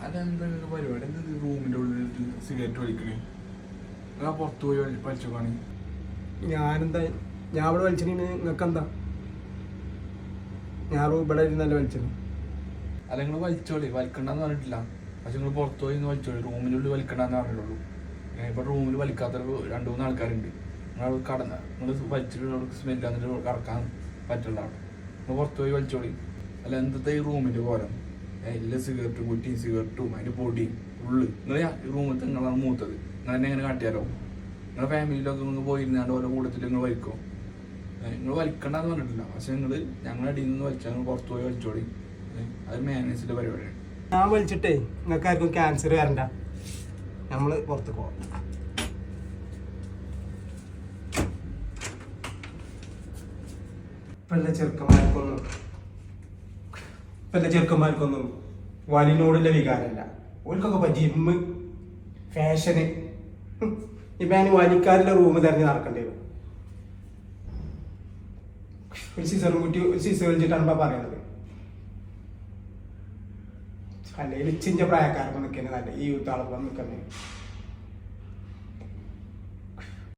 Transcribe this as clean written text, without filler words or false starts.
അതെന്താ പരിപാടി? എന്താ റൂമിൻ്റെ ഉള്ളിൽ സിഗരറ്റ് വലിക്കണേ? ആ പുറത്ത് പോയി വലിച്ചോക്കാണ്. ഞാനെന്താ ഞാൻ ഇവിടെ വലിച്ചിന് നിങ്ങൾക്ക് എന്താ? ഞാൻ ഇവിടെ ഇരുന്നല്ലേ വലിച്ചത്. അല്ല നിങ്ങൾ വലിച്ചോളി, വലിക്കണ്ടെന്ന് പറഞ്ഞിട്ടില്ല. പക്ഷെ നിങ്ങൾ പുറത്ത് പോയി വലിച്ചോളി, റൂമിൻ്റെ ഉള്ളിൽ വലിക്കണ്ടെന്ന് പറഞ്ഞിട്ടുള്ളൂ. ഇപ്പോൾ റൂമിൽ വലിക്കാത്ത 2-3 ആൾക്കാരുണ്ട്. നിങ്ങൾ വലിച്ചിട്ട് സ്മെല്ല് വന്നിട്ട് കറക്കാൻ പറ്റുള്ളതാണ്. നിങ്ങൾ പുറത്ത് പോയി വലിച്ചോളി. അല്ല എന്തത്തെ ഈ റൂമിൻ്റെ കോലം? എല്ലാ സിഗരറ്റും കുറ്റിയും സിഗരറ്റും അതിൻ്റെ പൊടിയും ഉള്ളു. നിങ്ങൾ റൂമിൽ നിങ്ങളാണ് മൂത്തത്. നിങ്ങൾ എന്നെ എങ്ങനെ കാട്ടിയാലോ? നിങ്ങളുടെ ഫാമിലിയിലൊക്കെ നിങ്ങൾ പോയിരുന്നാണ്ട് ഓരോ കൂട്ടത്തിൽ നിങ്ങൾ വലിക്കും. നിങ്ങൾ വലിക്കണ്ടെന്ന് പറഞ്ഞിട്ടില്ല. പക്ഷെ ഞങ്ങളുടെ അടിയിൽ നിന്ന് വലിച്ചാൽ നിങ്ങൾ പുറത്ത് പോയി വലിച്ചോളി. അത് മാനേജിൻ്റെ പരിപാടിയാണ്. ഞാൻ വലിച്ചിട്ടേ നിങ്ങൾക്ക് ആർക്കും ക്യാൻസർ വരണ്ട. നമ്മൾ പുറത്ത് പോവാം. ഇപ്പല്ല ചെറുക്കന്മാർക്കൊന്നും വലിനോടുള്ള വികാരമല്ല. ഓർക്കൊക്കെ ജിമ്മ്, ഫാഷന്. ഇപ്പം ഞാൻ വലിക്കാരുടെ റൂം തിരഞ്ഞ് നടക്കേണ്ടി വരും. ഒരു സീസർ വലിച്ചിട്ടാണ് ഇപ്പം പറയണത്. അല്ലെങ്കിൽ ഇച്ചിൻ്റെ പ്രായക്കാരൊക്കെ നിൽക്കുന്നത് നല്ല ഈ യൂത്ത് ആളൊപ്പം നിൽക്കുന്നത്.